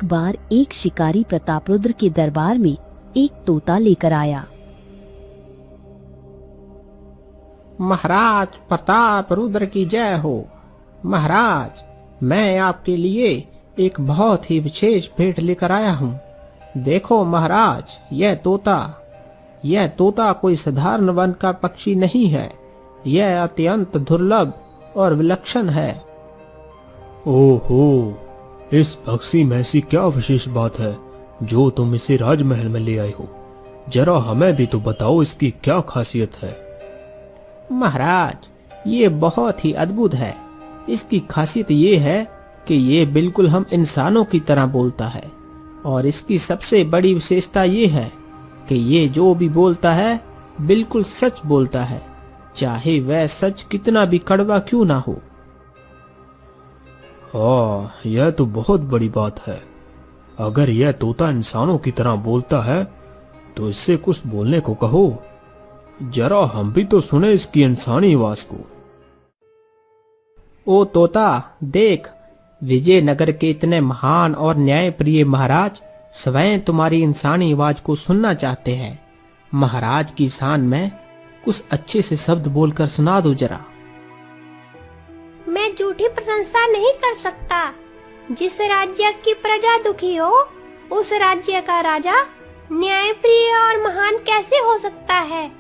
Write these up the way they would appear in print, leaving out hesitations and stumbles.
एक बार एक शिकारी प्रतापरुद्र के दरबार में एक तोता लेकर आया। महाराज प्रतापरुद्र की जय हो। महाराज, मैं आपके लिए एक बहुत ही विशेष भेंट लेकर आया हूँ। देखो महाराज, यह तोता कोई साधारण वन का पक्षी नहीं है। यह अत्यंत दुर्लभ और विलक्षण है। ओहो, इस पक्षी में ऐसी क्या विशेष बात है जो तुम इसे राजमहल में ले आए हो? जरा हमें भी तो बताओ, इसकी क्या खासियत है? महाराज, ये बहुत ही अद्भुत है। इसकी खासियत ये है कि ये बिल्कुल हम इंसानों की तरह बोलता है, और इसकी सबसे बड़ी विशेषता ये है कि ये जो भी बोलता है बिल्कुल सच बोलता है, चाहे वह सच कितना भी कड़वा क्यों ना हो। हाँ, यह तो बहुत बड़ी बात है। अगर यह तोता इंसानों की तरह बोलता है तो इससे कुछ बोलने को कहो। जरा हम भी तो सुने इसकी इंसानी आवाज को। ओ तोता, देख, विजयनगर के इतने महान और न्यायप्रिय महाराज स्वयं तुम्हारी इंसानी आवाज को सुनना चाहते हैं। महाराज की शान में कुछ अच्छे से शब्द बोलकर सुना दो जरा। मैं झूठी प्रशंसा नहीं कर सकता। जिस राज्य की प्रजा दुखी हो, उस राज्य का राजा न्यायप्रिय और महान कैसे हो सकता है?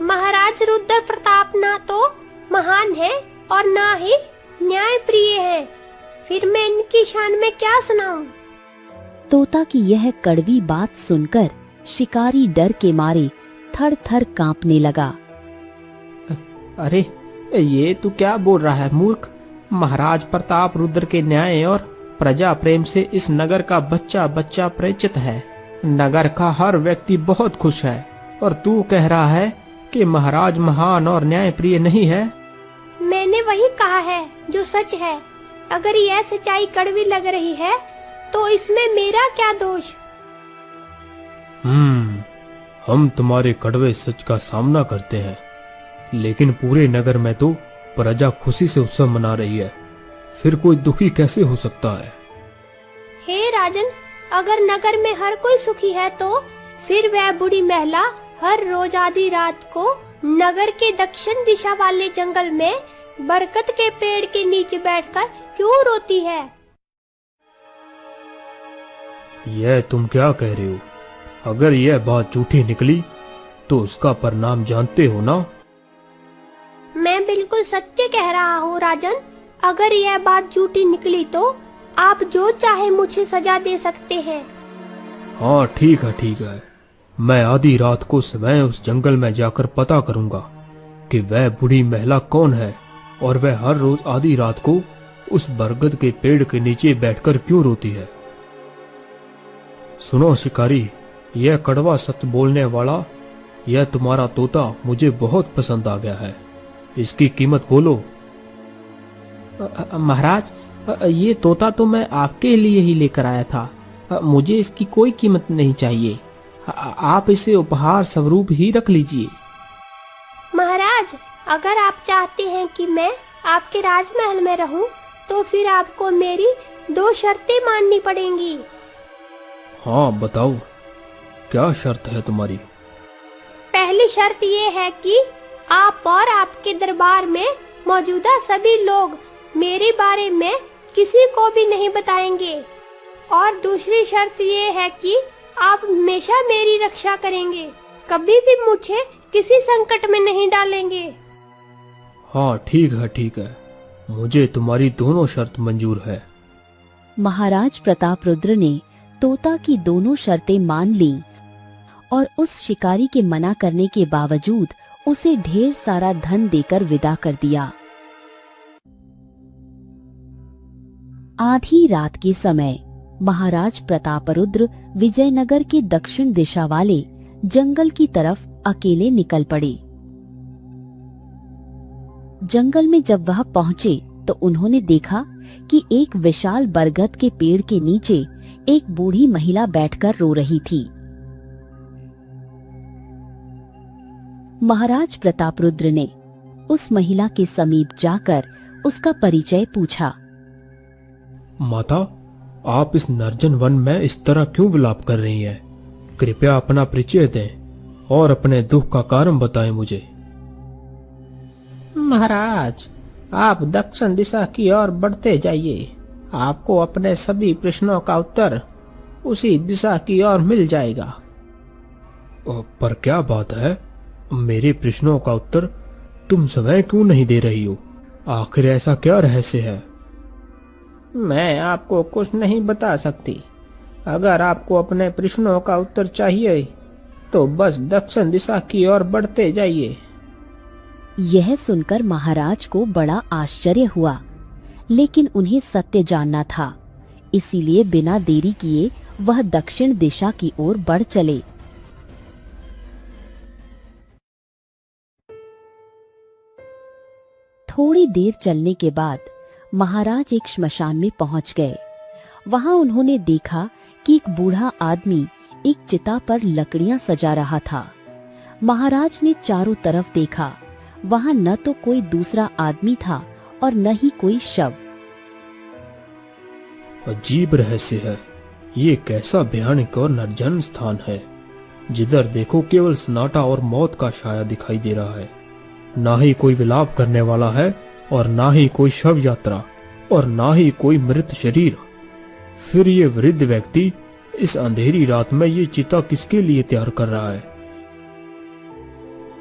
महाराज रुद्र प्रताप ना तो महान है और ना ही न्यायप्रिय है, फिर मैं इनकी शान में क्या सुनाऊं? तोता की यह कड़वी बात सुनकर शिकारी डर के मारे थर थर कांपने लगा। अरे, ये तू क्या बोल रहा है मूर्ख? महाराज प्रताप रुद्र के न्याय और प्रजा प्रेम से इस नगर का बच्चा बच्चा परिचित है। नगर का हर व्यक्ति बहुत खुश है, और तू कह रहा है कि महाराज महान और न्यायप्रिय नहीं है। मैंने वही कहा है जो सच है। अगर यह सच्चाई कड़वी लग रही है तो इसमें मेरा क्या दोष? हम तुम्हारे कड़वे सच का सामना करते हैं, लेकिन पूरे नगर में तो प्रजा खुशी से उत्सव मना रही है, फिर कोई दुखी कैसे हो सकता है? हे राजन, अगर नगर में हर कोई सुखी है तो फिर वह बूढ़ी महिला हर रोज आधी रात को नगर के दक्षिण दिशा वाले जंगल में बरगद के पेड़ के नीचे बैठकर क्यों रोती है? यह तुम क्या कह रहे हो? अगर यह बात झूठी निकली तो उसका परिणाम जानते हो ना? मैं बिल्कुल सत्य कह रहा हूँ राजन। अगर यह बात झूठी निकली तो आप जो चाहे मुझे सजा दे सकते हैं। हाँ, ठीक है। मैं आधी रात को स्वयं उस जंगल में जाकर पता करूंगा कि वह बूढ़ी महिला कौन है और वह हर रोज आधी रात को उस बरगद के पेड़ के नीचे बैठकर क्यों रोती है। सुनो शिकारी, यह कड़वा सत्य बोलने वाला यह तुम्हारा तोता मुझे बहुत पसंद आ गया है। इसकी कीमत बोलो। महाराज, ये तोता तो मैं आपके लिए ही लेकर आया था। मुझे इसकी कोई कीमत नहीं चाहिए। आप इसे उपहार स्वरूप ही रख लीजिए। महाराज, अगर आप चाहते हैं कि मैं आपके राजमहल में रहूं, तो फिर आपको मेरी 2 शर्तें माननी पड़ेंगी। हाँ, बताओ, क्या शर्त है तुम्हारी? पहली शर्त ये है कि आप और आपके दरबार में मौजूदा सभी लोग मेरे बारे में किसी को भी नहीं बताएंगे। और दूसरी शर्त ये है कि आप हमेशा मेरी रक्षा करेंगे, कभी भी मुझे किसी संकट में नहीं डालेंगे। हाँ, ठीक है। मुझे तुम्हारी दोनों शर्त मंजूर है। महाराज प्रतापरुद्र ने तोता की दोनों शर्तें मान लीं और उस शिकारी के मना करने के बावजूद उसे ढेर सारा धन देकर विदा कर दिया। आधी रात के समय महाराज प्रतापरुद्र विजयनगर के दक्षिण दिशा वाले जंगल की तरफ अकेले निकल पड़े। जंगल में जब वह पहुंचे तो उन्होंने देखा कि एक विशाल बरगद के पेड़ के नीचे एक बूढ़ी महिला बैठकर रो रही थी। महाराज प्रतापरुद्र ने उस महिला के समीप जाकर उसका परिचय पूछा। माता, आप इस निर्जन वन में इस तरह क्यों विलाप कर रही हैं? कृपया अपना परिचय दें और अपने दुख का कारण बताएं मुझे। महाराज, आप दक्षिण दिशा की ओर बढ़ते जाइए। आपको अपने सभी प्रश्नों का उत्तर उसी दिशा की ओर मिल जाएगा। पर क्या बात है? मेरे प्रश्नों का उत्तर तुम स्वयं क्यों नहीं दे रही हो? आखिर ऐसा क्या रहस्य है? मैं आपको कुछ नहीं बता सकती। अगर आपको अपने प्रश्नों का उत्तर चाहिए तो बस दक्षिण दिशा की ओर बढ़ते जाइए। यह सुनकर महाराज को बड़ा आश्चर्य हुआ, लेकिन उन्हें सत्य जानना था, इसीलिए बिना देरी किए वह दक्षिण दिशा की ओर बढ़ चले। थोड़ी देर चलने के बाद महाराज एक श्मशान में पहुंच गए। वहां उन्होंने देखा कि एक बूढ़ा आदमी एक चिता पर लकड़ियां सजा रहा था। महाराज ने चारों तरफ देखा, वहां न तो कोई दूसरा आदमी था और न ही कोई शव। अजीब रहस्य है। ये कैसा भयानक और निर्जन स्थान है। जिधर देखो केवल सन्नाटा और मौत का साया दिखाई दे रहा है। ना ही कोई विलाप करने वाला है और ना ही कोई शव यात्रा और ना ही कोई मृत शरीर। फिर ये वृद्ध व्यक्ति इस अंधेरी रात में ये चिता किसके लिए तैयार कर रहा है?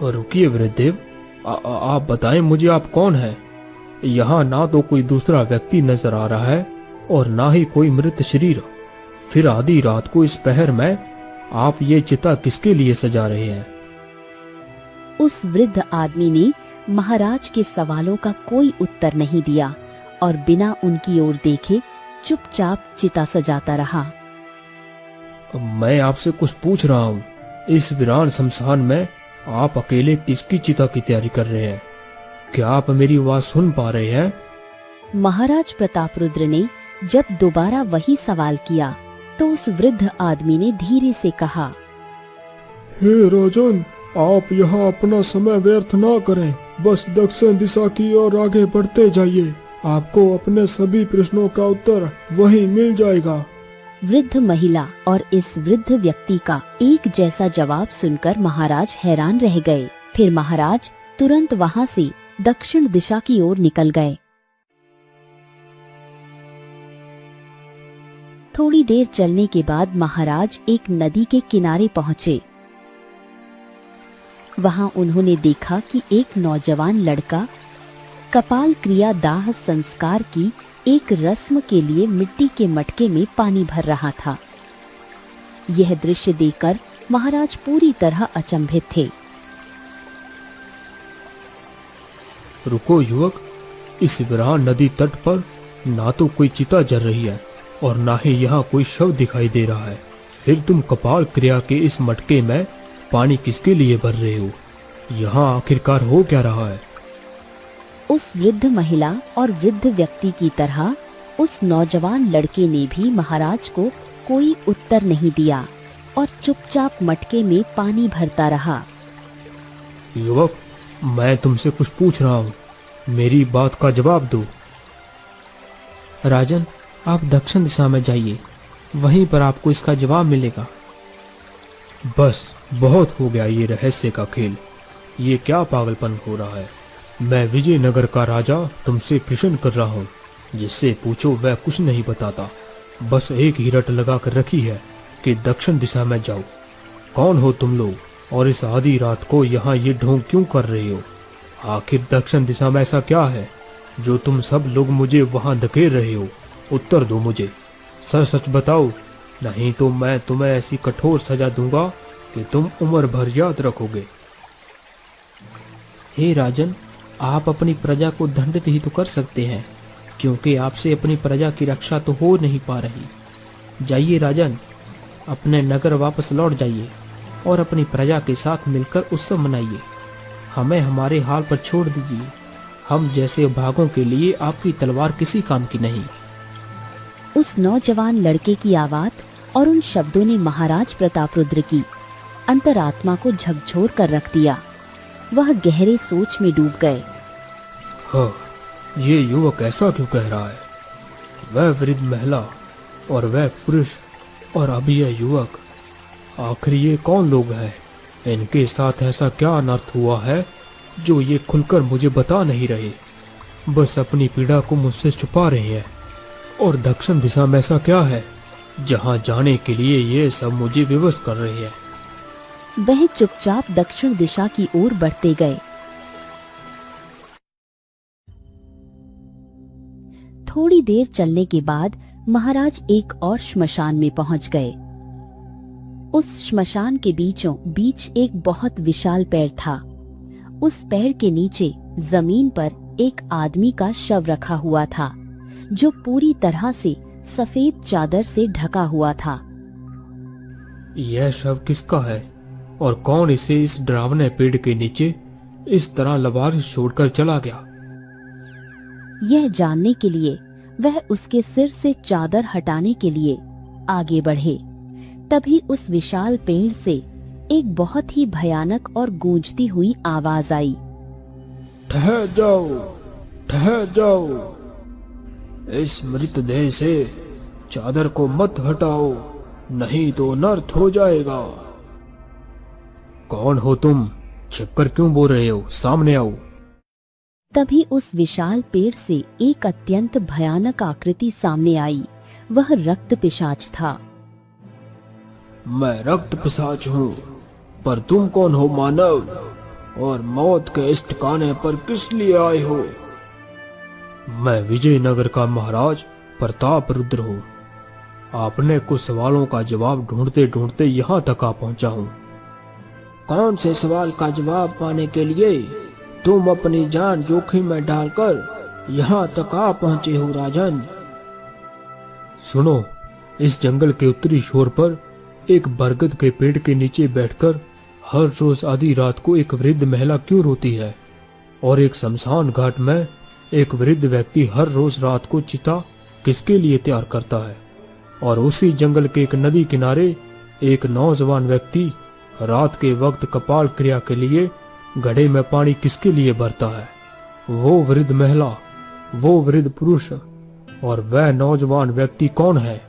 और रुकिए वृद्धदेव, आप बताएं मुझे, आप कौन है? यहाँ ना तो कोई दूसरा व्यक्ति नजर आ रहा है और ना ही कोई मृत शरीर। फिर आधी रात को इस पहर में आप ये चिता किसके लिए सजा रहे हैं? उस वृद्ध आदमी ने महाराज के सवालों का कोई उत्तर नहीं दिया और बिना उनकी ओर देखे चुपचाप चिता सजाता रहा। मैं आपसे कुछ पूछ रहा हूँ। इस वीरान शमशान में आप अकेले किसकी चिता की तैयारी कर रहे हैं? क्या आप मेरी आवाज सुन पा रहे हैं? महाराज प्रतापरुद्र ने जब दोबारा वही सवाल किया तो उस वृद्ध आदमी ने धीरे से कहा, हे राजन, आप यहाँ अपना समय व्यर्थ ना करें। बस दक्षिण दिशा की ओर आगे बढ़ते जाइए। आपको अपने सभी प्रश्नों का उत्तर वहीं मिल जाएगा। वृद्ध महिला और इस वृद्ध व्यक्ति का एक जैसा जवाब सुनकर महाराज हैरान रह गए। फिर महाराज तुरंत वहां से दक्षिण दिशा की ओर निकल गए। थोड़ी देर चलने के बाद महाराज एक नदी के किनारे पहुंचे। वहां उन्होंने देखा कि एक नौजवान लड़का कपाल क्रिया दाह संस्कार की एक रस्म के लिए मिट्टी के मटके में पानी भर रहा था। यह दृश्य देखकर महाराज पूरी तरह अचंभित थे। रुको युवक, इस वीरान नदी तट पर ना तो कोई चिता जल रही है और ना ही यहाँ कोई शव दिखाई दे रहा है। फिर तुम कपाल क्रिया के इस मटके में पानी किसके लिए भर रहे हो? यहाँ आखिरकार हो क्या रहा है? उस वृद्ध महिला और वृद्ध व्यक्ति की तरह उस नौजवान लड़के ने भी महाराज को कोई उत्तर नहीं दिया और चुपचाप मटके में पानी भरता रहा। युवक, मैं तुमसे कुछ पूछ रहा हूँ, मेरी बात का जवाब दो। राजन, आप दक्षिण दिशा में जाइए, वहीं पर आपको इसका जवाब मिलेगा। बस बहुत हो गया ये रहस्य का खेल। ये क्या पागलपन हो रहा है? मैं विजयनगर का राजा तुमसे प्रश्न कर रहा हूँ, जिससे पूछो वह कुछ नहीं बताता। बस एक ही रट लगा कर रखी है कि दक्षिण दिशा में जाओ। कौन हो तुम लोग और इस आधी रात को यहाँ ये ढोंग क्यों कर रहे हो? आखिर दक्षिण दिशा में ऐसा क्या है जो तुम सब लोग मुझे वहाँ धकेल रहे हो? उत्तर दो मुझे, सच सच बताओ, नहीं तो मैं तुम्हें ऐसी कठोर सजा दूंगा कि तुम उम्र भर याद रखोगे। हे राजन, आप अपनी प्रजा को दंडित ही तो कर सकते हैं, क्योंकि आपसे अपनी प्रजा की रक्षा तो हो नहीं पा रही। जाइए राजन, अपने नगर वापस लौट जाइए और अपनी प्रजा के साथ मिलकर उत्सव मनाइए। हमें हमारे हाल पर छोड़ दीजिए। हम जैसे भागों के लिए आपकी तलवार किसी काम की नहीं। उस नौजवान लड़के की आवाज और उन शब्दों ने महाराज प्रतापरुद्र की अंतरात्मा को झकझोर कर रख दिया। वह गहरे सोच में डूब गए। हाँ, ये युवक ऐसा क्यों कह रहा है? वह वृद्ध महिला और वह पुरुष और अभी यह युवक, आखिर ये कौन लोग हैं? इनके साथ ऐसा क्या अनर्थ हुआ है जो ये खुलकर मुझे बता नहीं रहे? बस अपनी पीड़ा को मुझसे छुपा रहे हैं। और दक्षिण दिशा में ऐसा क्या है जहां जाने के लिए ये सब मुझे विवश कर रहे हैं? वह चुपचाप दक्षिण दिशा की ओर बढ़ते गए। थोड़ी देर चलने के बाद महाराज एक और श्मशान में पहुंच गए। उस श्मशान के बीचों बीच एक बहुत विशाल पेड़ था। उस पेड़ के नीचे जमीन पर एक आदमी का शव रखा हुआ था, जो पूरी तरह से सफेद चादर से ढका हुआ था। यह शव किसका है और कौन इसे इस डरावने पेड़ के नीचे इस तरह लवारिस छोड़कर चला गया? यह जानने के लिए वह उसके सिर से चादर हटाने के लिए आगे बढ़े। तभी उस विशाल पेड़ से एक बहुत ही भयानक और गूंजती हुई आवाज आई। ठहर जाओ, ठहर जाओ। इस मृतदेह से चादर को मत हटाओ, नहीं तो अनर्थ हो जाएगा। कौन हो तुम? छिपकर क्यों बोल रहे हो? सामने आओ। तभी उस विशाल पेड़ से एक अत्यंत भयानक आकृति सामने आई। वह रक्त पिशाच था। मैं रक्त पिशाच हूँ, पर तुम कौन हो मानव? और मौत के इस ठिकाने पर किस लिए आए हो? मैं विजयनगर का महाराज प्रताप रुद्र हूँ। आपने कुछ सवालों का जवाब ढूंढते ढूंढते यहाँ तक आ पहुँचा हूँ। कौन से सवाल का जवाब पाने के लिए तुम अपनी जान जोखिम में डालकर यहाँ तक आ पहुँचे हो राजन? सुनो, इस जंगल के उत्तरी छोर पर एक बरगद के पेड़ के नीचे बैठकर हर रोज आधी रात को एक वृद्ध महिला क्यों रोती है? और एक शमशान घाट में एक वृद्ध व्यक्ति हर रोज रात को चिता किसके लिए तैयार करता है? और उसी जंगल के एक नदी किनारे एक नौजवान व्यक्ति रात के वक्त कपाल क्रिया के लिए घड़े में पानी किसके लिए भरता है? वो वृद्ध महिला, वो वृद्ध पुरुष और वह नौजवान व्यक्ति कौन है?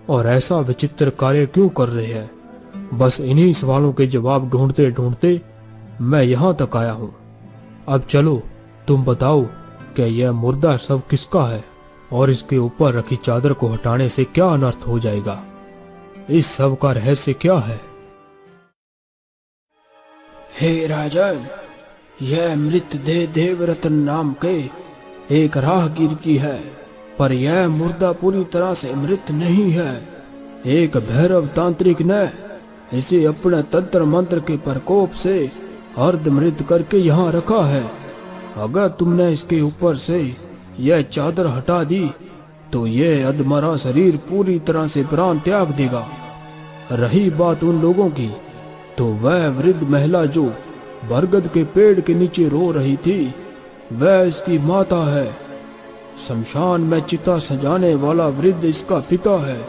और ऐसा विचित्र कार्य क्यों कर रहे हैं? बस इन्हीं सवालों के जवाब ढूंढते ढूंढते मैं यहाँ तक आया हूँ। अब चलो, तुम बताओ कि यह मुर्दा शव किसका है और इसके ऊपर रखी चादर को हटाने से क्या अनर्थ हो जाएगा? इस शव का रहस्य क्या है? हे राजन, यह मृतदेह देवरत्न नाम के एक राहगीर की है, पर यह मुर्दा पूरी तरह से मृत नहीं है। एक भैरव तांत्रिक ने इसे अपने तंत्र मंत्र के प्रकोप से अर्ध मृत करके यहाँ रखा है। अगर तुमने इसके ऊपर से यह चादर हटा दी तो यह अधमरा शरीर पूरी तरह से प्राण त्याग देगा। रही बात उन लोगों की, तो वह वृद्ध महिला जो बरगद के पेड़ के नीचे रो रही थी, वह इसकी माता है। शमशान में चिता सजाने वाला वृद्ध इसका पिता है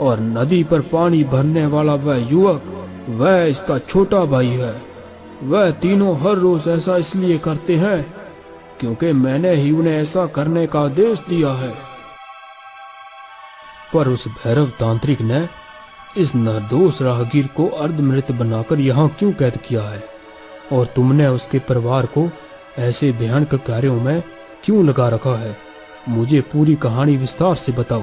और नदी पर पानी भरने वाला वह युवक, वह इसका छोटा भाई है। वह तीनों हर रोज ऐसा इसलिए करते हैं क्योंकि मैंने ही उन्हें ऐसा करने का आदेश दिया है। पर उस भैरव तांत्रिक ने इस निर्दोष राहगीर को अर्धमृत बनाकर यहाँ क्यों कैद किया है? और तुमने उसके परिवार को ऐसे भयानक कार्यों में क्यों लगा रखा है? मुझे पूरी कहानी विस्तार से बताओ।